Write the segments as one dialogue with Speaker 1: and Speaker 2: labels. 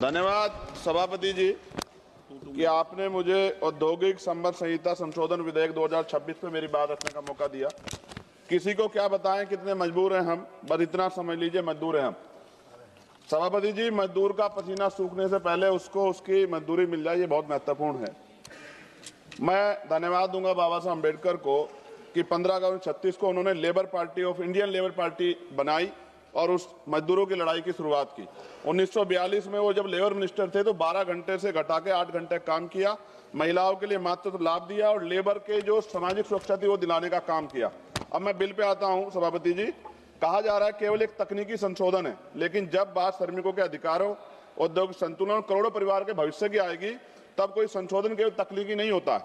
Speaker 1: धन्यवाद सभापति जी कि आपने मुझे औद्योगिक संबंध संहिता संशोधन विधेयक 2026 पे मेरी बात रखने का मौका दिया। किसी को क्या बताएं कितने मजबूर हैं हम, बस इतना समझ लीजिए मजदूर हैं हम। सभापति जी, मजदूर का पसीना सूखने से पहले उसको उसकी मजदूरी मिल जाए, ये बहुत महत्वपूर्ण है। मैं धन्यवाद दूंगा बाबा साहब अम्बेडकर को कि 15 अगस्त 1936 को उन्होंने labour party of Indian labour party बनाई और उस मजदूरों की लड़ाई की शुरुआत की। 1942 में वो जब लेबर मिनिस्टर थे तो 12 घंटे से घटा के 8 घंटे काम किया, महिलाओं के लिए मातृत्व लाभ दिया और लेबर के जो सामाजिक सुरक्षा थी वो दिलाने का काम किया। अब मैं बिल पे आता हूं सभापति जी। कहा जा रहा है केवल एक तकनीकी संशोधन है, लेकिन जब बात श्रमिकों के अधिकारों, औद्योगिक संतुलन और करोड़ों परिवार के भविष्य की आएगी तब कोई संशोधन केवल तकनीकी नहीं होता है,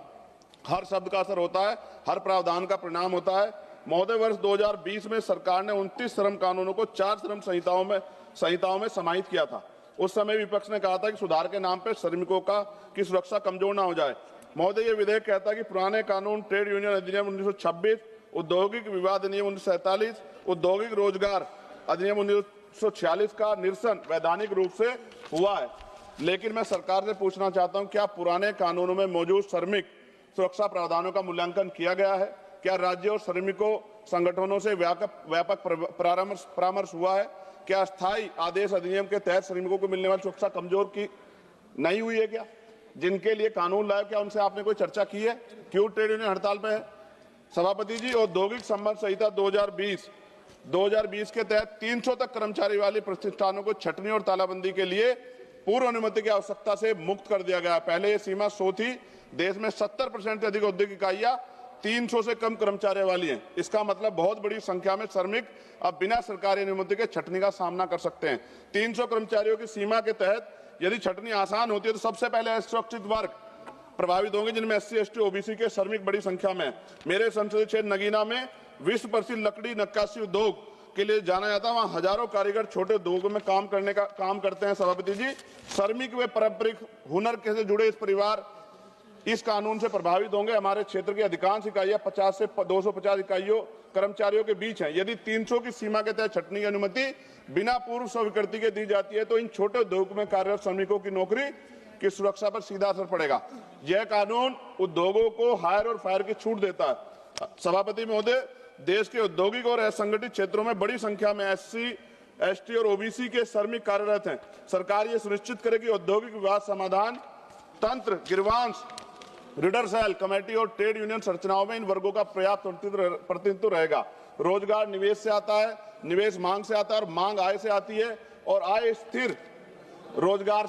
Speaker 1: हर शब्द का असर होता है, हर प्रावधान का परिणाम होता है। महोदय, वर्ष 2020 में सरकार ने 29 श्रम कानूनों को 4 श्रम संहिताओं में समाहित किया था। उस समय विपक्ष ने कहा था कि सुधार के नाम पर श्रमिकों की सुरक्षा कमजोर ना हो जाए। महोदय, ये विधेयक कहता है कि पुराने कानून ट्रेड यूनियन अधिनियम 1926, औद्योगिक विवाद अधिनियम 1947, औद्योगिक रोजगार अधिनियम 1946 का निरसन वैधानिक रूप से हुआ है। लेकिन मैं सरकार से पूछना चाहता हूं, क्या पुराने कानूनों में मौजूद श्रमिक सुरक्षा प्रावधानों का मूल्यांकन किया गया है? क्या राज्य और श्रमिकों संगठनों से व्यापक परामर्श हुआ है? क्या स्थायी आदेश अधिनियम के तहत श्रमिकों को मिलने वाली सुरक्षा कमजोर की नहीं हुई है? क्या जिनके लिए कानून लाया, क्या उनसे आपने कोई चर्चा की है? क्यों ट्रेड यूनियन हड़ताल पे है? सभापति जी, औद्योगिक संबंध संहिता 2020 के तहत 300 तक कर्मचारी वाले प्रतिष्ठानों को छटनी और तालाबंदी के लिए पूर्व अनुमति की आवश्यकता से मुक्त कर दिया गया। पहले ये सीमा 100 थी। देश में 70% से अधिक औद्योगिक इकाइयां 300 से कम कर्मचारियों वाली हैं। इसका मतलब बहुत बड़ी संख्या में श्रमिक अब बिना सरकारी अनुमति के छटनी का सामना कर सकते हैं। 300 कर्मचारियों की सीमा के तहत यदि छटनी आसान होती है तो सबसे पहले असुरक्षित वर्ग प्रभावित होंगे, जिनमें SC, ST, OBC के श्रमिक बड़ी संख्या में। मेरे संसदीय क्षेत्र नगीना में विश्व प्रसिद्ध लकड़ी नक्काशी उद्योग के लिए जाना जाता है। वहां हजारों कारीगर छोटे उद्योगों में काम करते हैं। सभापति जी, श्रमिक व पारंपरिक हुनर से जुड़े इस परिवार इस कानून से प्रभावित होंगे। हमारे क्षेत्र की अधिकांश इकाइयां 50 से 250 इकाइयों कर्मचारियों के बीच हैं। यदि 300 की सीमा के तहत छटनी की अनुमति बिना पूर्व स्वीकृति के दी जाती है तो इन छोटे उद्योग में कार्यरत श्रमिकों की नौकरी की सुरक्षा पर सीधा असर पड़ेगा। यह कानून उद्योगों को हायर और फायर की छूट देता है। सभापति महोदय, देश के औद्योगिक और असंगठित क्षेत्रों में बड़ी संख्या में SC, ST और OBC के श्रमिक कार्यरत हैं। सरकार ये सुनिश्चित करे कि औद्योगिक विवाद समाधान तंत्र, गिरवांश, रीडर सेल, कमेटी और ट्रेड यूनियन संरचनाओं में इन वर्गों का पर्याप्त प्रतिनिधित्व रहेगा। रोजगार निवेश से आता है, निवेश मांग से आता है और मांग आय से आती है और आय स्थिर रोजगार